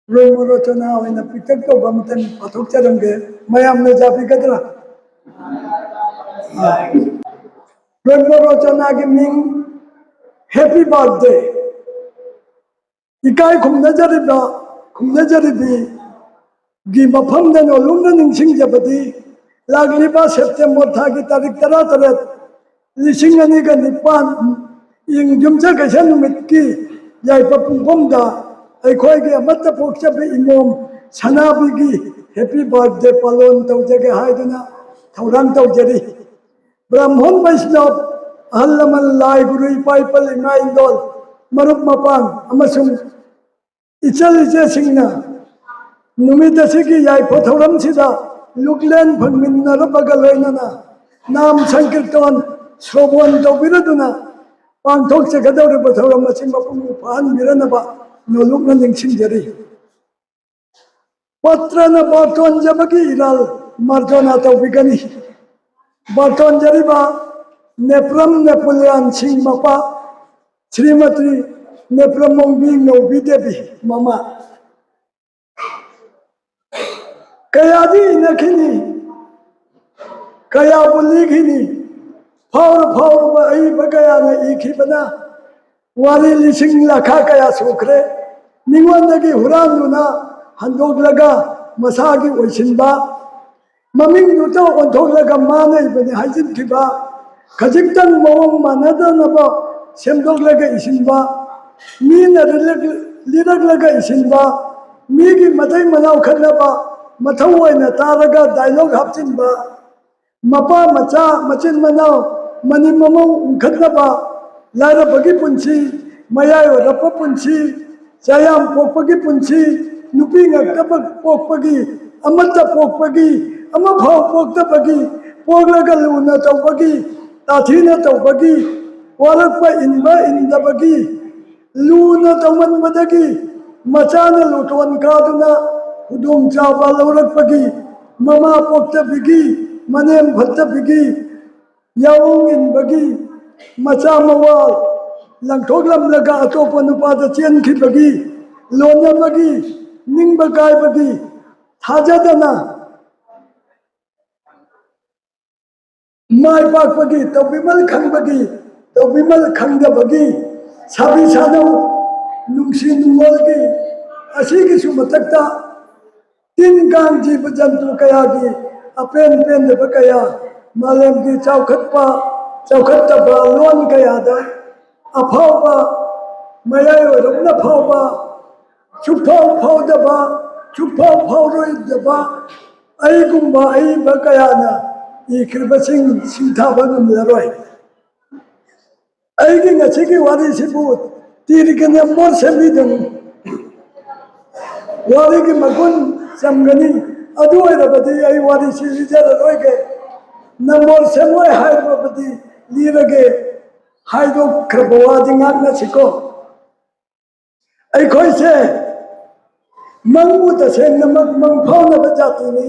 रोमरोचना होइना picture तो बमतन पथुक चरंगे मयाम ने जापी कदरा रोमरोचना की मिंग हैप्पी बर्थडे इकाई खुमनजरिबी गी मफमदन ओलुंगना निंगसिंग जबदी लागलिबा सेप्टेम्बर था की तारीख 13 लिसिंग अनि का निपान इंग जुमचा कैसा नुमित की याइपा पुंगोमदा अखोई अमत पोक्चब इमोम सनाबिगी हैप्पी बर्थडे पालोन तौजगे हाइदना थौरांग तौजरी ब्राह्मण वैष्णव अहल लमन लाई गुरु इपाई पल इमा इंदोल मरुप मपान अमसुम इचल इचे सिंगना नुमित असिगी याइपा थौरम सिदा लुकलेन फंगमिन्नरबगा लोइनना नाम संकीर्तन श्रवण तौबिरदुना पांथोक चगदौरिबा थौरम असिं मपुंग फाहनबिरनबा नोलुकना निंगसिंजरी पत्रना बाटोन जबगी इराल मार्जोना तौबिगनी बाटोन जरिबा नेप्रम नेपुलियन सिंह मपा श्रीमती नेप्रमोंबी नौबी देवी ममा कयादी इनखिनी कया बुलीखिनी फाउर फाउर आई बगया ने इखिबना वाली लिसिंग लाखा कया सुखरे निंगवंदगी हुरानुना हंदोगलगा मसागी ओइसिनबा ममिंग नुतो ओंथोगलगा मानैबने हाइजिनखिबा खजिक्तन मवंग मानदनबा सेमदोगलगा इसिनबा मीना लिरगलगा इसिनबा मीगी मदै मनाव खनबा मथौ ओइना तारगा डायलॉग हापचिनबा मपा मचा मचिन मनाव मनि ममौ उखनबा लारबगी पुंची मयायो रप पुंची चायाम पोकपगी पुंची नुपी ngaktab पोकपगी अमत पोकपगी अमा भाव पोकतबगी पोगलगा लुना तौबगी ताथीना तौबगी वारकपा इनबा इनदबगी लुना तौमनबदगी मचाना लुटवन कादुना हुदुम चाबा लौरकपगी ममा पोकतबगी मनेम भत्तबगी यावोंग इनबगी मचा मवाल लंथोगलमलगा अतोप नुपादा चेनखिबगी लोनबगी निंगबा गायबगी थाजदना माय पाकबगी तौबिमल खंगदबगी साबी सानौ नुंसी नुंगोलगी असीगिसु मथक्ता तीन गांग जीव जंतु कयागी अपेन पेनदबा कया मालेमगी चौखटबा लोन कयादा अफावबा मयायोरमना फावबा सुफाव फावदबा सुफाव फावरोइदबा अईगुम्बा अईबा कयाना इख्रिबसिंग सिंथाबा ngumlaroi अईगी ngasiगी वारीसिबु तीरिगने मोर सेमिदं वारीगी मगुन समगनी अदु ओइरबदी अई वारीसि लिजररोइगे नमोर सेमोय हाइरबदी लीरगे हाइदो खरबवादी ngakna siko अखोई से मंगू तसें नमक मंग फाउना बजातीनी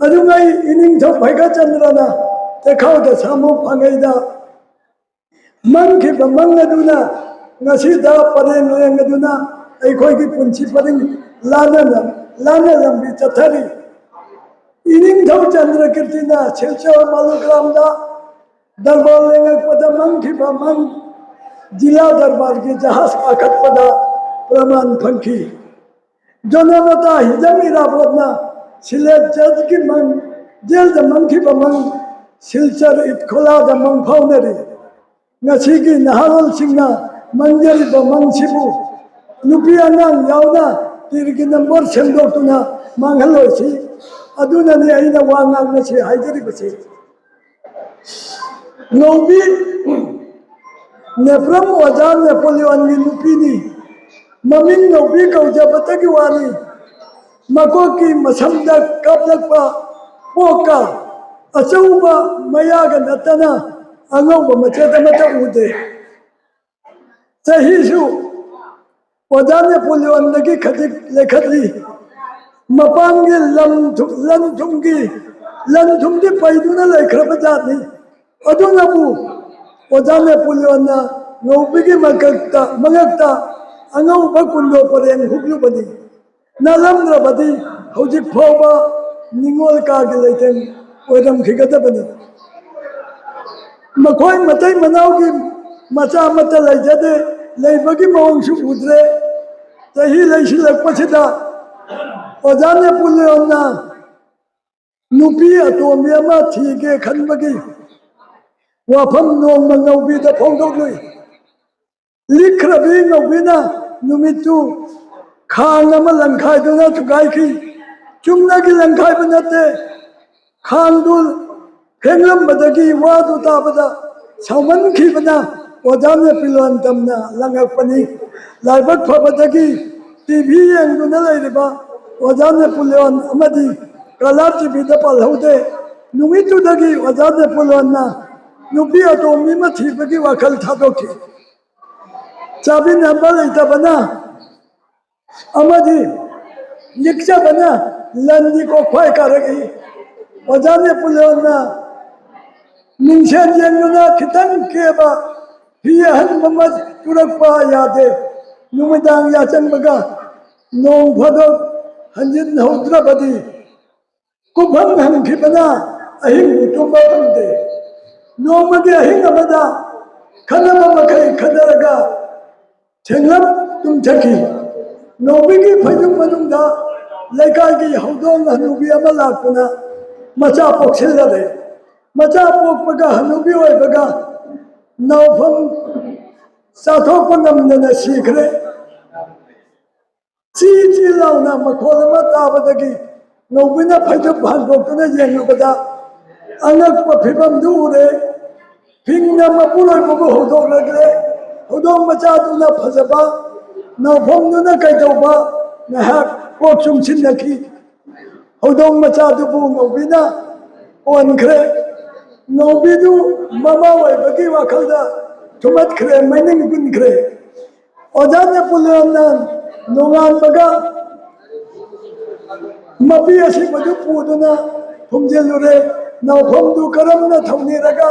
अदुंगाई इनिंग थो भैगा चंद्रना तेखाव द सामो फंगैदा मंग की बमंग अदुना ngasiदा परेंग लेंग अदुना अखोई की पुंची परेंग लाना लंबी चथरी इनिंग थो चंद्र कीर्तिना शिलचर मालूग्रामदा दरबार लेंग पद मंग की बमंग जिला दरबार की जहाज आखत पदा प्रमाण फंकी जोनावता हिजमीरा बोदना सिलेट जज की मंग जेल द मंगी बमंग सिलचर इतखोला द मंग फाउनरी ngasiगी nahalol singna mangjari bamang sibu nupi anang yauna tirgi number semdoktuna manghaloi aduna ni aina wangang na si haijari basi nobi nepram wajan Napoleon ni nupi ni maming nobi kaujabatagi wani makoki masamda kaplakpa poka achauba mayaga natana angauba macheta mata ude sahisu wajan Napoleon lagi khadik lekhatli mapangi lan thumgi paiduna lekhraba jatni adunabu wajan Napoleon na ngobigi mangakta angauba kundo pareng huglubani नालमद्रबदी हौजिक फावबा निंगोल कागे लेतें ओइरम खिगदबनी मखोय मतै मनावगी मचा मत लेजदे लेबगी मवंगसु उद्रे चही लेसिलकपसिदा ओजाने पुलेओना नुपी अतोमी अमा थीगे खनबगी वाफम नोंमा ngौबीदा फोंदोगलुई लिखरबी ngौबीना नुमितु खांग अमा लंखाइदुना तुगाइखी चुमनागी लंखाइब नते खांगदुल फेंगलंबदगी वादु ताबदा सावमनखीबना ओजाने पिलोन तमना लंगकपनी लाइबक फबदगी TV यंगदुना लेरिबा ओजाने पुलेओन अमदी कला टीवीदा पलहौदे नुमितुदगी ओजाने पुलेओनना नुपी अतोमी मा थीबगी वाखल थादोखी चाबी नंबर लेतबना अमदी लिखजबना लंदी को ख्वाई करगी ओजाने पुलेओनना निंशन यंगुना खितंग केबा फियहन ममद तुरकपा यादे नुमदांग याचंबगा नोंग फदोक हंजिन हौद्रबदी कुफंग हंखिबना अहिंग तुंबा पंदे नोमगे अहिंग अमदा खनब मखै खनरगा थेंगलम तुमथकी नोबिगी फैजुम मनुंगा लेकागी हौदोंग हनुबी अमा लाक्पना मचा पोक्सिलरे मचा पोकपगा हनुबी ओइबगा नौफम साथोक नमदना सीखरे ची ची लाउना मखोलमा ताबदगी नौबिना फैजुम भांगोक्तना येंगबदा अनक फिबम दूरे फिंगना मपुलोय बबो हौदोग लगले हौदोग मचादुना फजबा नौफमदुना कैदौबा नहाक कोक चुमसिनखी हौदोग मचादुबु ngौबिना ओनखरे ngौबिदु ममा ओइबगी वाखलदा थुमतखरे मैनिंग गुनखरे ओजाने पुलेओना नोंगानबगा मपी असी मदु पुदुना फुमजेलुरे नौफमदु करमना थौनीरगा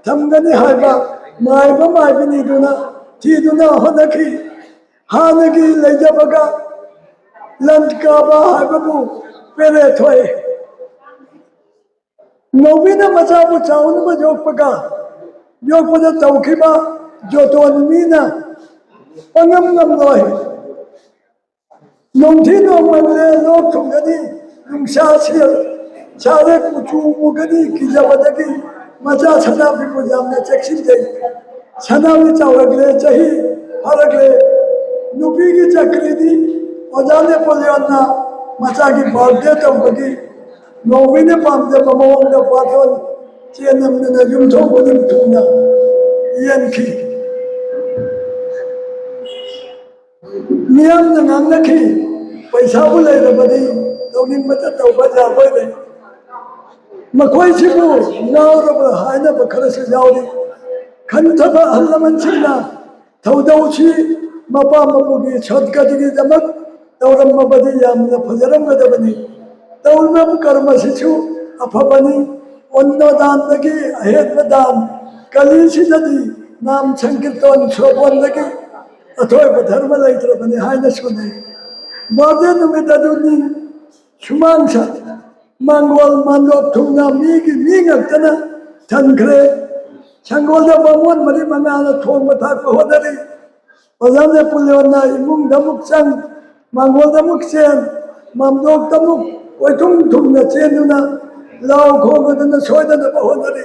थमगनी हाइबा माइबा माइबनीदुना थीदुना होनखी हानगी लेजबगा लंकाबा हाइबबु पेरे थोए नौबिना मचाबु चाउनबा जोकपगा जोकपदा तौखिबा जोतोनमीना पंगम ngam नोंथी नोंमंगले लोक थुंगनी नुंसा सियल सारे कुचू मुगनी किजबदगी मचा सनाबी पुजामने चेक्सिनजे सनाबी चावरगले चही फरगले नुपी की चक्रीदी ओजाने पुलियोना मचा की बर्थडे तौबगी नौबिने पामदे ममोंगदा पाथोल चेनमने युमथोबनी थुंगना यनखी मियाम नंगांगखी पैसा बुले रबदी तौनिंग मत तौबा जाबोदे मखोई सिबु नावरब हायना बखरस जावदी खनथबा हल्लमनसिना थौदौसी मपा मपुगी छदकदगी दमक तौरमबदी यामना फजरमगदबनी तौरम कर्मसिछु अफबनी ओन्नोदानदगी अहेददान कलीसिददी नाम संकीर्तन शोभनदगी अथोब धर्म लेत्रबनी हायना सुने बादे नुमिददुनी सुमांसा मंगोल मानोब थुंगा मीगी मींगतना थनखरे संगोलदा बमोन मरी मंगाना थोंग मथाक होदरी ओजाने पुलियोना इमुंग दमुक संग मंगोल दमुक सेन ममदोक दमुक ओइथुंग थुंगा चेनुना लाव खोगदना सोयदना होदरी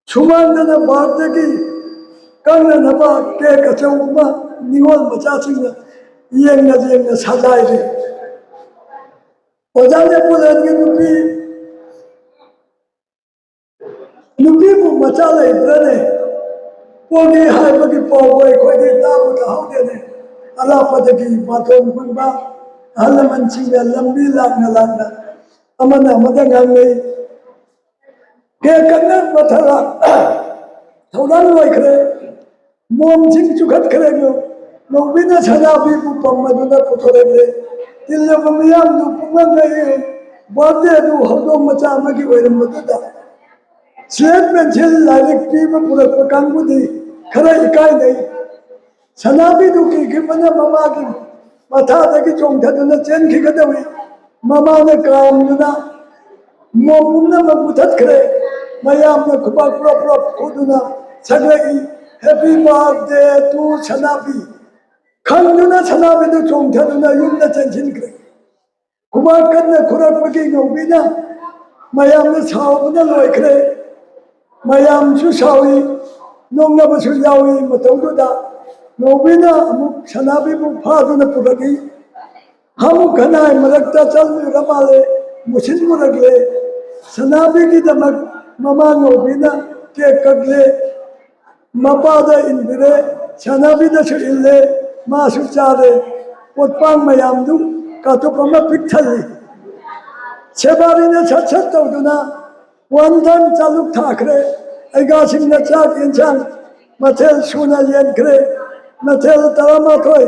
सुमांगदना बादगी कंगना नबा के कचौमा निगोल मचासिंगना येंगना सजाइरे ओजाने पुलियोना नुपी बु मचा लेब्रने पोगी हाइबगी पोगोय खोदे ताबु तहौदेने अलापदगी माथोन फंबा हलमनसिंगा लंबी लागना अमना मदंगांगै के कन्ना मथरा थौदान लइखरे मोमसिंग चुखत खरेगो नौबिना सजाबी बु पम्मदुना पुथोरेले तिल्ले बमियाम दु पुंगंगै बादे दु हौदो मचा मगी ओइरमदुदा स्लेट पेंसिल लाइक पीबा पुरक कांगुदी खरा इकाई नहीं सनाबी दुखी कि मना ममा की ꯃꯊꯥꯗꯒꯤ ꯆꯣꯡꯊꯗꯨꯅ ꯆꯦꯟꯈꯤꯒꯗꯧꯔꯤ ꯃꯃꯥꯅ ꯀꯥꯝꯗꯨꯅ ꯃꯣꯝ ꯄꯨꯝꯅꯃꯛ ꯃꯨꯊꯠꯈ꯭ꯔꯦ ꯃꯌꯥꯝꯅ ꯈꯨꯕꯥꯛ ꯄꯨꯔꯞ ꯄꯨꯔꯞ ꯈꯨꯗꯨꯅ ꯁꯛꯂꯛꯏ ꯍꯦꯄꯤ ꯕꯥꯔꯊꯗꯦ ꯇꯨ ꯁꯅꯥꯕꯤ ꯈꯪꯗꯨꯅ ꯁꯅꯥꯕꯤꯗꯨ ꯆꯣꯡꯊꯗꯨꯅ ꯌꯨꯝꯗ ꯆꯦꯟꯁꯤꯟꯈ꯭ꯔꯦ ꯈꯨꯕꯥꯛ ꯀꯟꯅ ꯈꯨꯔꯛꯄꯒꯤ ꯉꯧꯕꯤꯅ ꯃꯌꯥꯝꯅ ꯁꯥꯎꯕꯅ ꯂꯣꯏꯈ꯭ꯔꯦ ꯃꯌꯥꯝꯁꯨ ꯁꯥꯎꯏ ꯅꯣꯡꯅꯕꯁꯨ ꯌꯥꯎꯏ ꯃꯇꯧꯗꯨꯗ ꯉꯧꯕꯤꯅ ꯑꯃꯨꯛ ꯁꯅꯥꯕꯤꯕꯨ ꯐꯥꯗꯨꯅ ꯄꯨꯔꯛꯏ ꯑꯃꯨꯛ ꯈꯅꯥꯏ ꯃꯔꯛꯇ ꯆꯪꯂꯨꯔ ꯃꯥꯜꯂꯦ ꯃꯨꯁꯤꯟꯃꯨꯔꯛꯂꯦ ꯁꯅꯥꯕꯤꯒꯤꯗꯃꯛ ꯃꯃꯥ ꯉꯧꯕꯤꯅ ꯀꯦꯛ ꯀꯛꯂꯦ ꯃꯄꯥꯗ ꯏꯟꯕꯤꯔꯦ ꯁꯅꯥꯕꯤꯗꯁꯨ ꯏꯜꯂꯦ 마수 짜래 꽃빵 마ям두 까투빠마 빅탈리 제발이네 차차 떠두나 원단 짜룩 타 그래 애가 심나 짜 괜찮 마텔 수나 옌 그래 마텔 따라마토이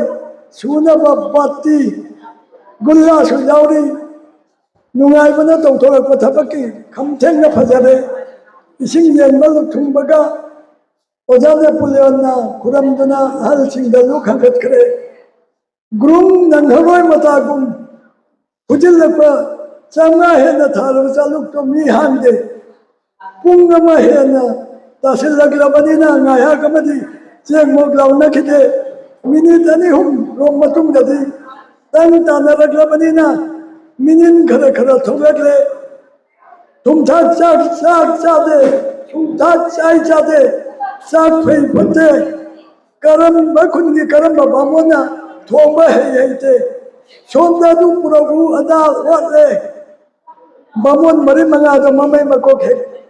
수나 바바띠 굴라수 야우리 누가이보나 동토락과 타박기 감탱나 파자래 이신 옌말로 퉁바가 오자네 불려나 구람드나 할칭달로 강긋 그래 그룹 난허로이 마타군 부질러파 장가해나 타로 자룩도 미한데 뿡가마 해나 다실라기라바니나 나야 가마디 쟁목라우나 기대 미니다니 훔 롬마뚱다디 땅 따나라기라바니나 미닌 카라카라 통가래 tumthak sak chade tumthak chai chade sak phei pate karam bakun ki karam bamona thomba hai te sonda du puragu ada wale bamon mari manga da mamai mako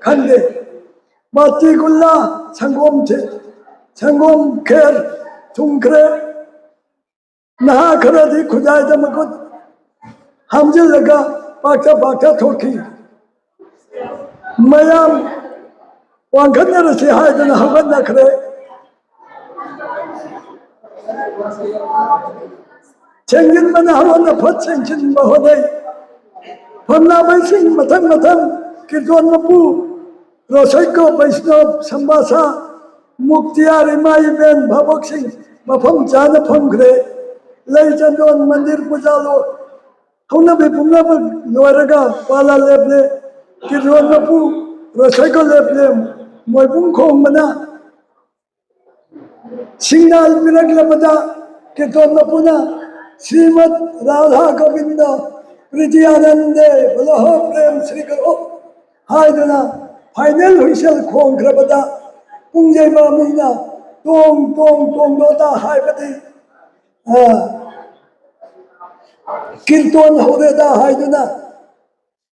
khande mati gulla sangom the sangom kher thungkre naha khara di khudai da mako hamjil laga pakta pakta thoki mayam wangkhanarasi haidana hawannakre chenginmana hawanna phat chenginma hodai phamna baising mathang mathang kirton mapu rosaiko vaishnav sambasa muktiyari mai ben bhabak sing mafam chana phamkre lei chandon mandir pujalo hauna be pumna loiraga pala leble kirton mapu rosaiko leble moibung khomana signal piraglabada kirton mapuna Shrimad Radha Govind प्रीति आनंदे बलहो प्रेम श्री करो हाइदना final हुइसल खोंग्रबदा पुंगजेबा Meena तोंग तोंग तोंग दोता हाइबदी कीर्तन Hodeidah हाइदना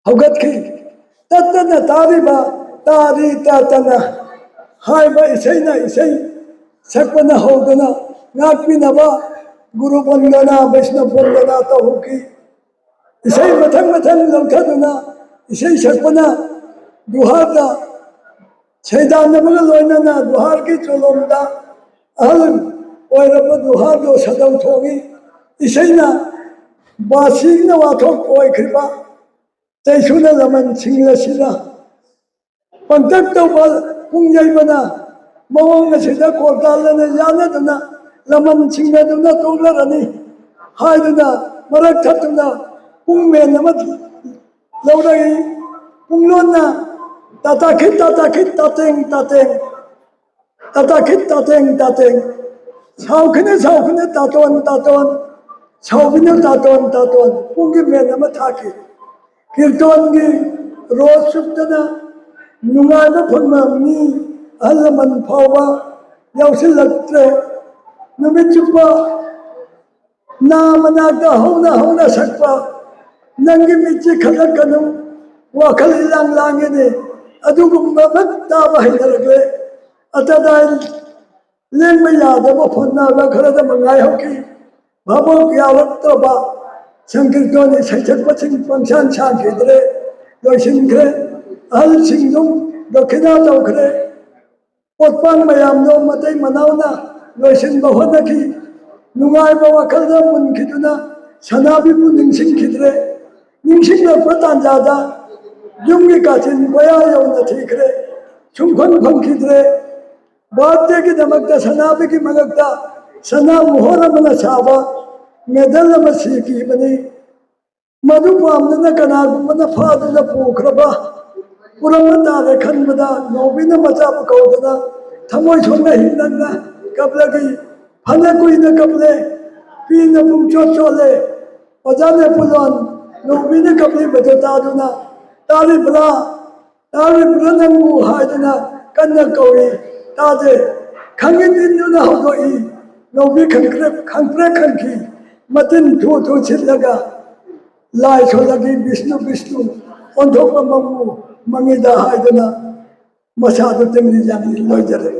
हगत की तत्तना तारीबा तारी तातना हाइबा इसैना इसै सकपना होदना नाकपिनबा गुरु वंदना वैष्णव वंदना तहुकी इसे मथंग मथंग लंखदुना इसे सकपना दुहारदा छैदानबगा लोइनना दुहार की चोलोमदा अहल ओइरब दुहार दो सदौ थोगी इसेना बासिगना वाथोक ओइखरिबा तैसुना लमन सिंगलसिदा पंतक तौबा पुंगजैबना मवंग सिदा कोटालना यानदुना lamam chingduna tonglarani haiduna marak thatuna pungmen namat laurai punglonna tatakit tateng tatakit tateng saukhine taton saubine taton pungi men namat thaki kirton gi roz subtana nungai na phunma mi alaman phawa yausilatre Namit चुप्पा नामनाका होना सकपा नंगी मिच्ची खलक कनु वाखल इलांग लांगे ने अदुगुम्बा भक्ता बहिदरगे अतदाय Laing में यादव फन्ना लखरद मंगाय होकी भवो यावत्तबा संकीर्तन सैचक पचिंग function शांखेद्रे लोसिंग्रे अहल सिंगुम दक्षिणा तौखरे पोतपांग मयामनो मतै मनावना लोइसिनबा होनकी नुगाइबा वाखलदा मुनखिदुना सनाबिबु निंसिंखिद्रे निंसिंगलपा तांजादा युमगी काचिन बया यौना थीखरे सुमखन फंखिद्रे बाद्यगी दमकता सनाबिगी मगकता सना मोहरमना साबा मेडल की बनी मधु पामदना कनागुमना फादना पोखरबा पुरम तारे खनबदा नौबिना मचा पकौदना थमोय सोना हिंदना कबलगी फने कुइना कबले पीना पुंचो चोले ओजाने पुलोन नौबिना कबले बदो तादुना तारी बला नंगु हादना कन्ना कौई ताजे खंगिन दिनुना होदोई नौबी खंक्रे खंखी मतिन थो थो छिलगा लाई सोलगी विष्णु विष्णु ओंथोक ममु मंगिदा हादना मसादु तिंगली जानी लोजरे